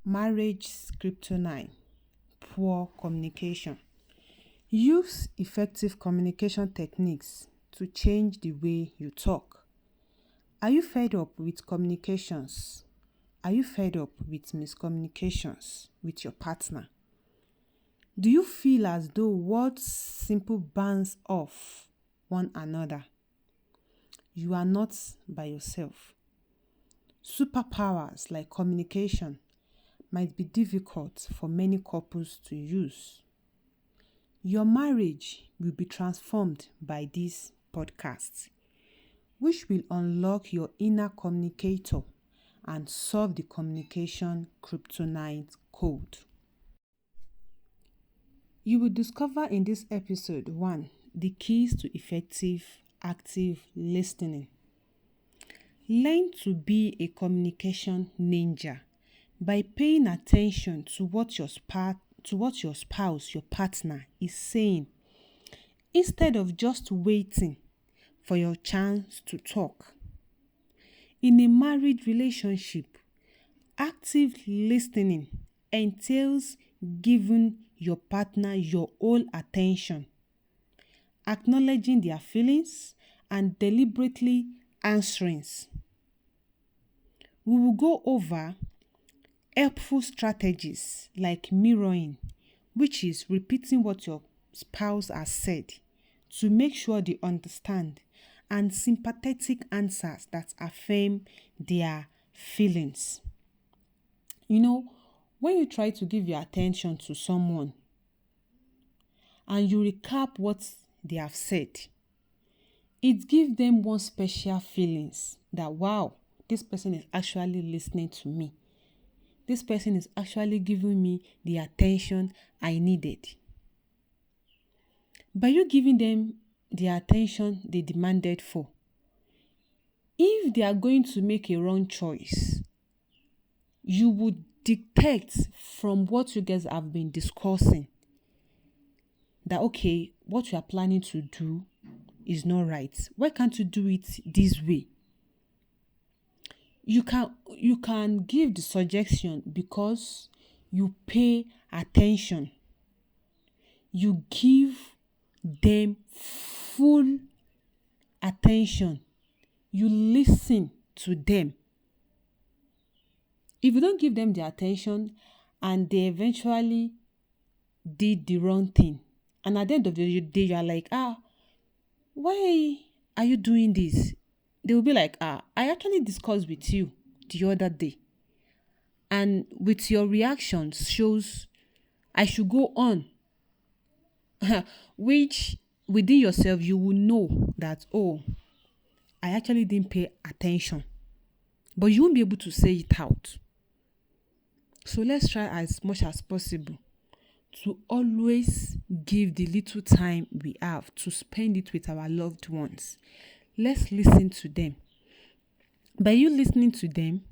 Marriage kryptonite, poor communication. Use effective communication techniques to change the way you talk. Are you fed up with communications? Are you fed up with miscommunications with your partner? Do you feel as though words simply bounce off one another? You are not by yourself. Superpowers like communication might be difficult for many couples to use. Your marriage will be transformed by this podcast, which will unlock your inner communicator and solve the communication kryptonite code. You will discover in this episode 1, the keys to effective active listening. Learn to be a communication ninja by paying attention to what your spouse, your partner is saying, instead of just waiting for your chance to talk. In a married relationship, active listening entails giving your partner your whole attention, acknowledging their feelings, and deliberately answering. We will go over helpful strategies like mirroring, which is repeating what your spouse has said to make sure they understand, and sympathetic answers that affirm their feelings. When you try to give your attention to someone and you recap what they have said, it gives them one special feelings that, wow, this person is actually listening to me. This person is actually giving me the attention I needed. By you giving them the attention they demanded for, if they are going to make a wrong choice, you would detect from what you guys have been discussing that, okay, what you are planning to do is not right. Why can't you do it this way? You can give the suggestion because you pay attention. You give them full attention. You listen to them. If you don't give them the attention and they eventually did the wrong thing, and at the end of the day, you are like, why are you doing this? They will be like, I actually discussed with you the other day. And with your reactions shows I should go on. Which within yourself, you will know that, I actually didn't pay attention. But you won't be able to say it out. So let's try as much as possible to always give the little time we have to spend it with our loved ones. Let's listen to them. By you listening to them,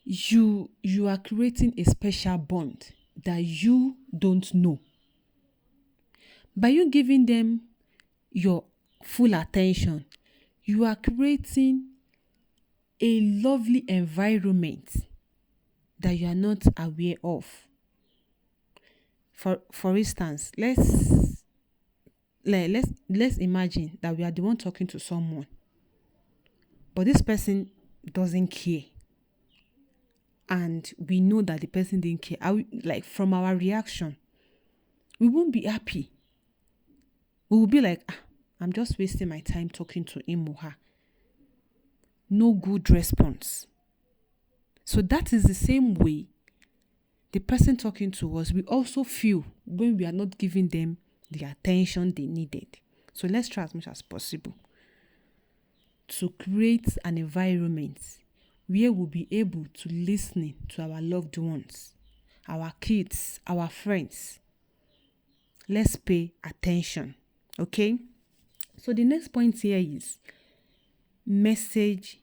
you are creating a special bond that you don't know. By you giving them your full attention, you are creating a lovely environment that you are not aware of. For instance, let's imagine that we are the one talking to someone, but this person doesn't care, and we know that the person didn't care. From our reaction, we won't be happy. We will be like, I'm just wasting my time talking to him or her. No good response. So that is the same way the person talking to us, we also feel when we are not giving them the attention they needed. So let's try as much as possible to create an environment where we'll be able to listen to our loved ones, our kids, our friends. Let's pay attention. Okay? So the next point here is message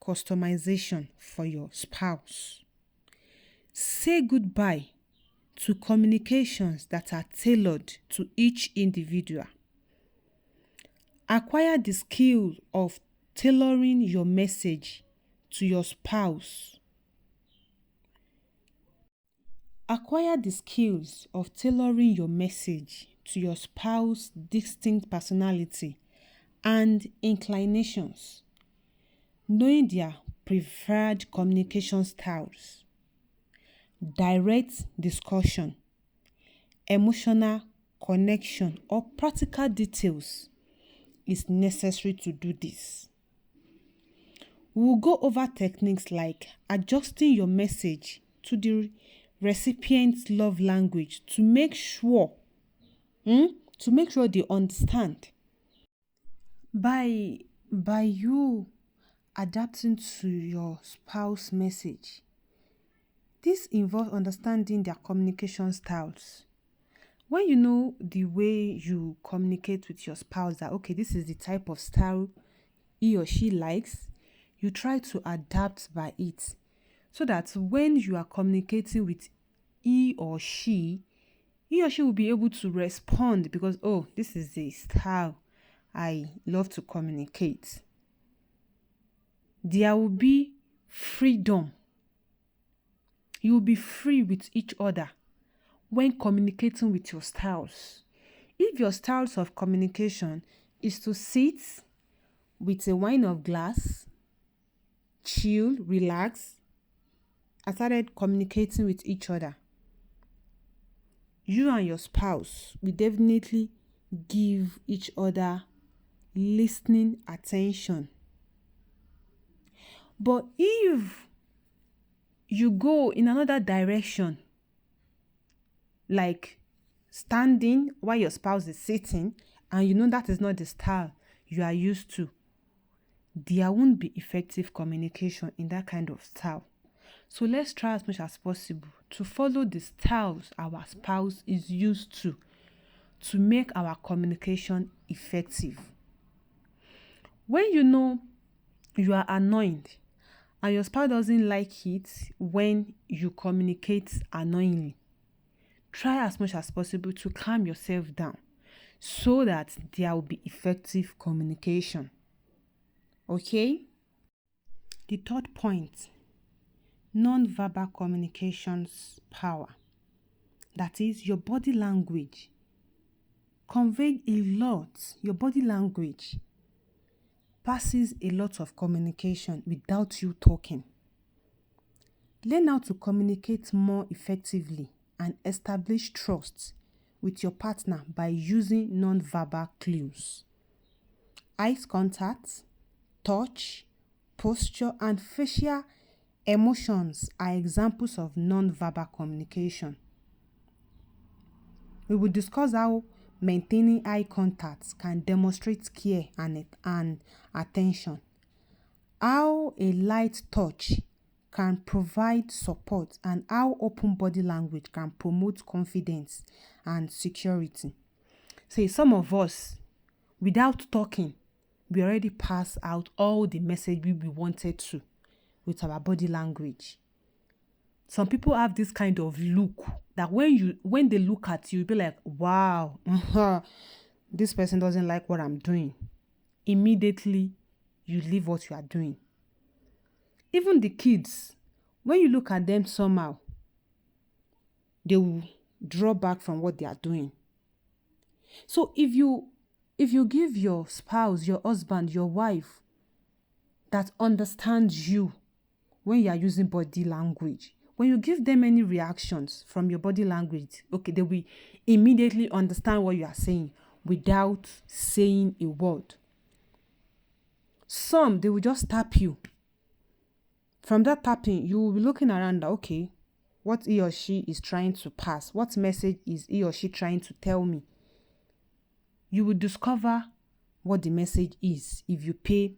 customization for your spouse. Say goodbye to communications that are tailored to each individual. Acquire the skill of tailoring your message to your spouse. Acquire the skills of tailoring your message to your spouse's distinct personality and inclinations, knowing their preferred communication styles, direct discussion, emotional connection, or practical details is necessary to do this. We will go over techniques like adjusting your message to the recipient's love language to make sure they understand. By you adapting to your spouse message, this involves understanding their communication styles. When you know the way you communicate with your spouse, that okay, this is the type of style he or she likes, you try to adapt by it so that when you are communicating with he or she will be able to respond because, oh, this is the style I love to communicate. There will be freedom. You will be free with each other when communicating with your styles. If your styles of communication is to sit with a wine of glass, chill, relax, and started communicating with each other, you and your spouse will definitely give each other listening attention. But if you go in another direction, like standing while your spouse is sitting, and you know that is not the style you are used to, there won't be effective communication in that kind of style. So let's try as much as possible to follow the styles our spouse is used to make our communication effective. When you know you are annoyed and your spouse doesn't like it when you communicate annoyingly, try as much as possible to calm yourself down so that there will be effective communication. Okay? The third point, non-verbal communications power. That is, your body language conveys a lot. Your body language passes a lot of communication without you talking. Learn how to communicate more effectively and establish trust with your partner by using non-verbal clues. Eye contact, touch, posture, and facial emotions are examples of non-verbal communication. We will discuss how maintaining eye contact can demonstrate care and attention, how a light touch can provide support, and how open body language can promote confidence and security. Say some of us, without talking, we already pass out all the message we wanted to with our body language. Some people have this kind of look that when they look at you, you'll be like, wow, this person doesn't like what I'm doing. Immediately, you leave what you are doing. Even the kids, when you look at them somehow, they will draw back from what they are doing. So if you give your spouse, your husband, your wife that understands you when you are using body language, when you give them any reactions from your body language, okay, they will immediately understand what you are saying without saying a word. Some, they will just tap you. From that tapping, you will be looking around, okay, what he or she is trying to pass. What message is he or she trying to tell me? You will discover what the message is if you pay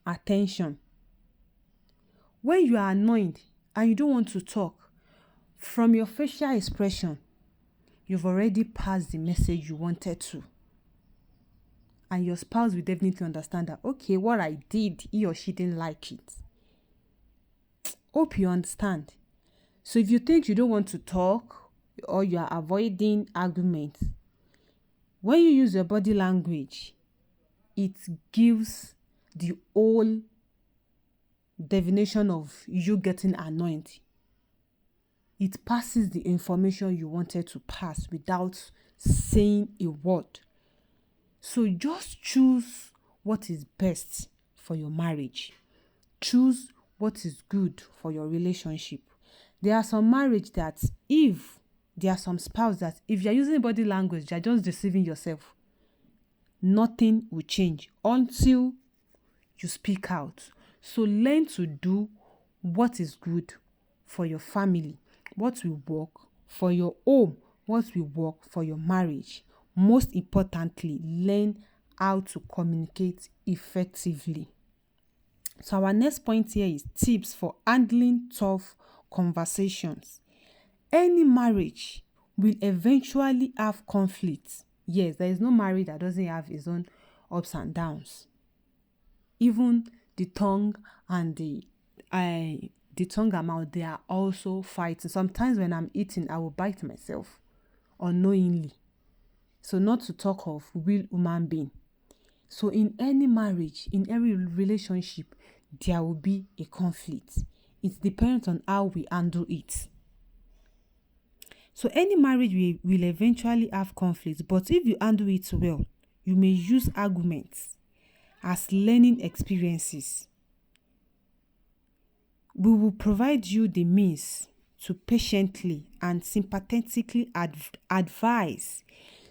attention. When you are annoyed and you don't want to talk, from your facial expression, you've already passed the message you wanted to. And your spouse will definitely understand that, okay, what I did, he or she didn't like it. Hope you understand. So if you think you don't want to talk or you are avoiding arguments, when you use your body language, it gives the whole definition of you getting annoyed. it passes the information you wanted to pass without saying a word. So just choose what is best for your marriage. Choose what is good for your relationship. There are some marriage that if there are some spouse that if you're using body language, you're just deceiving yourself. Nothing will change until you speak out. So learn to do what is good for your family, what will work for your home, what will work for your marriage. Most importantly, learn how to communicate effectively. So our next point here is tips for handling tough conversations. Any marriage will eventually have conflicts. Yes, there is no marriage that doesn't have its own ups and downs. Even the tongue and the tongue and mouth, they are also fighting. Sometimes when I'm eating, I will bite myself unknowingly. So not to talk of real human being. So in any marriage, in every relationship, there will be a conflict. It depends on how we handle it. So any marriage will eventually have conflicts, but if you handle it well, you may use arguments as learning experiences. We will provide you the means to patiently and sympathetically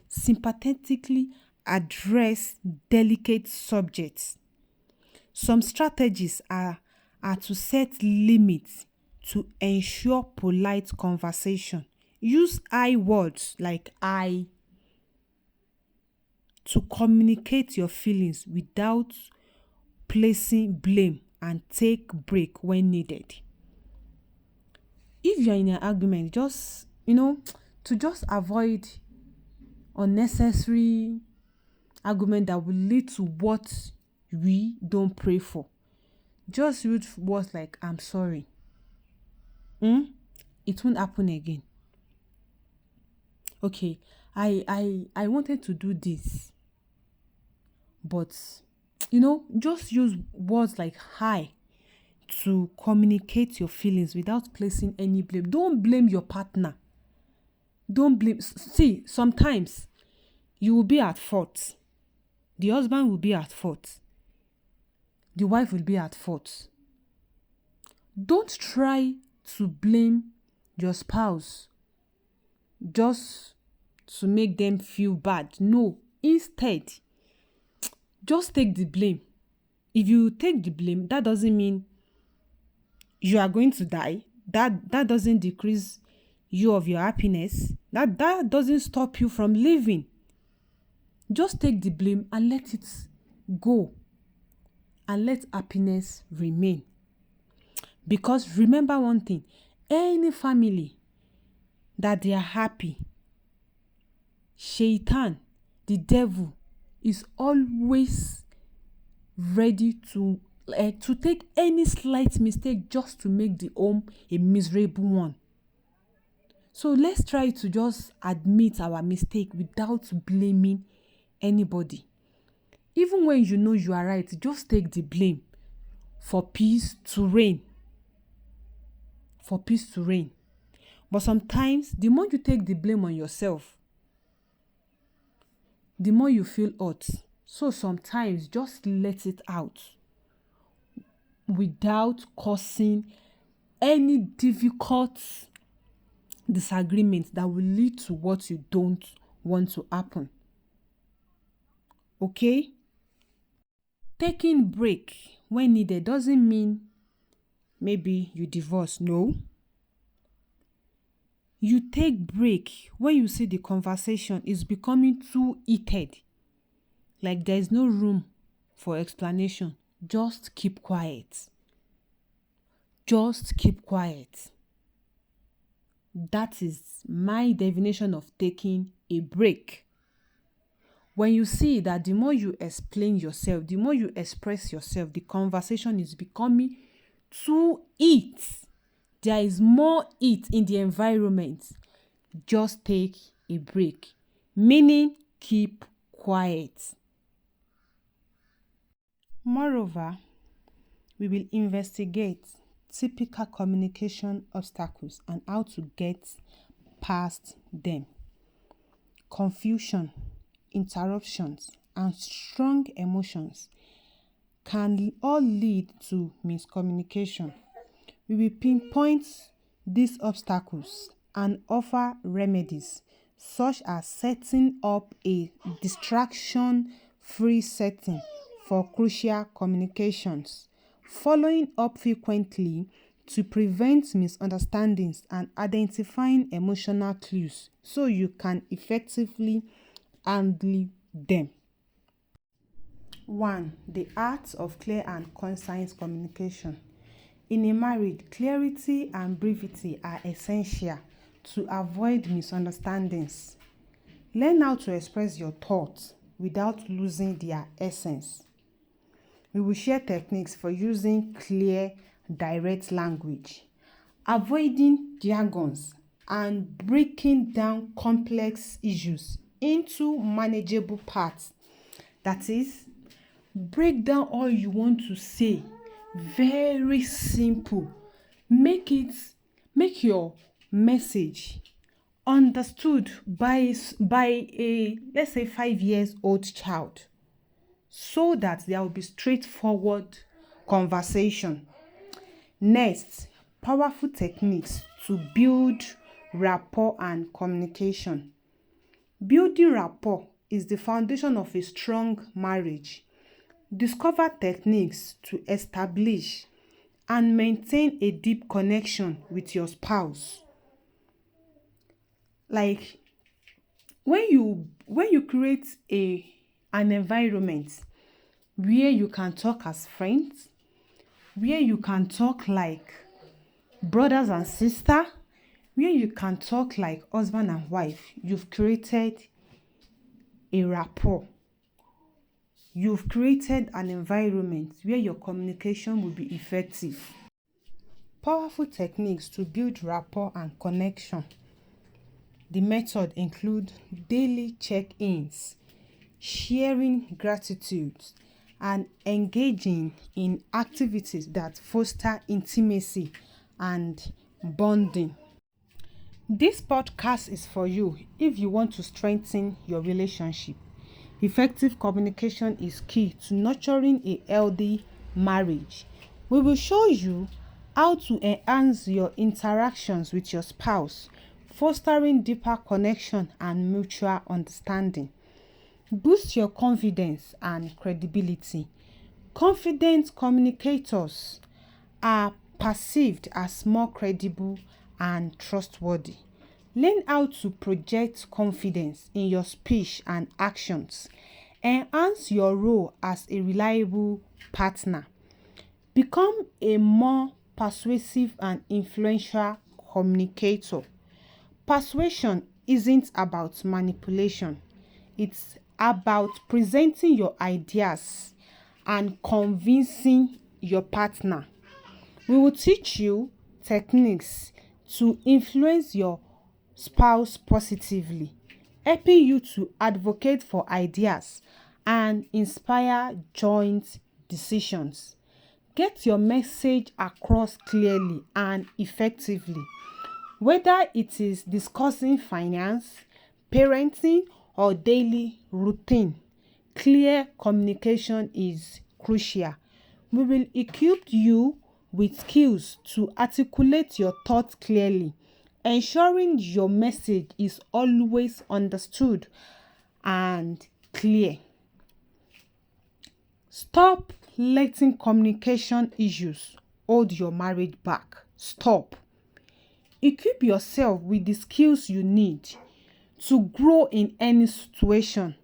sympathetically address delicate subjects. Some strategies are to set limits to ensure polite conversation. Use I words like I to communicate your feelings without placing blame, and take break when needed. If you're in an argument, just to just avoid unnecessary argument that will lead to what we don't pray for. Just use words like I'm sorry. It won't happen again. Okay, I wanted to do this, but just use words like hi to communicate your feelings without placing any blame. Don't blame your partner. Don't blame. See, sometimes you will be at fault. The husband will be at fault. The wife will be at fault. Don't try to blame your spouse just to make them feel bad. No, instead, just take the blame. If you take the blame, that doesn't mean you are going to die. That doesn't decrease you of your happiness. That doesn't stop you from living. Just take the blame and let it go. And let happiness remain. Because remember one thing, any family that they are happy, Shaitan, the devil, is always ready to take any slight mistake just to make the home a miserable one. So let's try to just admit our mistake without blaming anybody. Even when you know you are right, just take the blame for peace to reign. For peace to reign. But sometimes, the more you take the blame on yourself, the more you feel hurt. So sometimes, just let it out without causing any difficult disagreement that will lead to what you don't want to happen. Okay? Taking break when needed doesn't mean maybe you divorce. No. You take break when you see the conversation is becoming too heated. Like there is no room for explanation. Just keep quiet. Just keep quiet. That is my definition of taking a break. When you see that the more you explain yourself, the more you express yourself, the conversation is becoming too heat. There is more heat in the environment. Just take a break. Meaning, keep quiet. Moreover, we will investigate typical communication obstacles and how to get past them. Confusion, interruptions, and strong emotions can all lead to miscommunication. We will pinpoint these obstacles and offer remedies such as setting up a distraction-free setting for crucial communications, following up frequently to prevent misunderstandings, and identifying emotional clues so you can effectively handle them. 1. The art of clear and concise communication. In a marriage, clarity and brevity are essential to avoid misunderstandings. Learn how to express your thoughts without losing their essence. We will share techniques for using clear, direct language, avoiding jargons, and breaking down complex issues into manageable parts. That is, break down all you want to say very simple. Make your message understood by a, let's say, 5 years old child, so that there will be straightforward conversation. Next, powerful techniques to build rapport and communication. Building rapport is the foundation of a strong marriage. Discover techniques to establish and maintain a deep connection with your spouse. Like when you create an environment where you can talk as friends, where you can talk like brothers and sisters, where you can talk like husband and wife, you've created a rapport. You've created an environment where your communication will be effective. Powerful techniques to build rapport and connection. The method include daily check-ins, sharing gratitude, and engaging in activities that foster intimacy and bonding. This podcast is for you if you want to strengthen your relationship. Effective communication is key to nurturing a healthy marriage. We will show you how to enhance your interactions with your spouse, fostering deeper connection and mutual understanding. Boost your confidence and credibility. Confident communicators are perceived as more credible and trustworthy. Learn how to project confidence in your speech and actions. Enhance your role as a reliable partner. Become a more persuasive and influential communicator. Persuasion isn't about manipulation. It's about presenting your ideas and convincing your partner. We will teach you techniques to influence your spouse positively, helping you to advocate for ideas and inspire joint decisions. Get your message across clearly and effectively. Whether it is discussing finance, parenting, or daily routine, clear communication is crucial. We will equip you with skills to articulate your thoughts clearly, ensuring your message is always understood and clear. Stop letting communication issues hold your marriage back. Stop. Equip yourself with the skills you need to grow in any situation.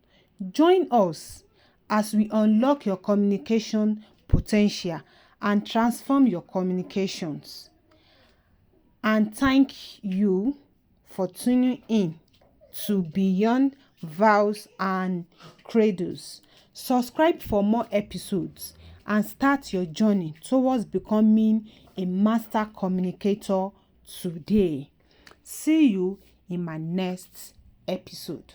Join us as we unlock your communication potential and transform your communications. And thank you for tuning in to Beyond Vows and Cradles. Subscribe for more episodes and start your journey towards becoming a master communicator today. See you in my next episode.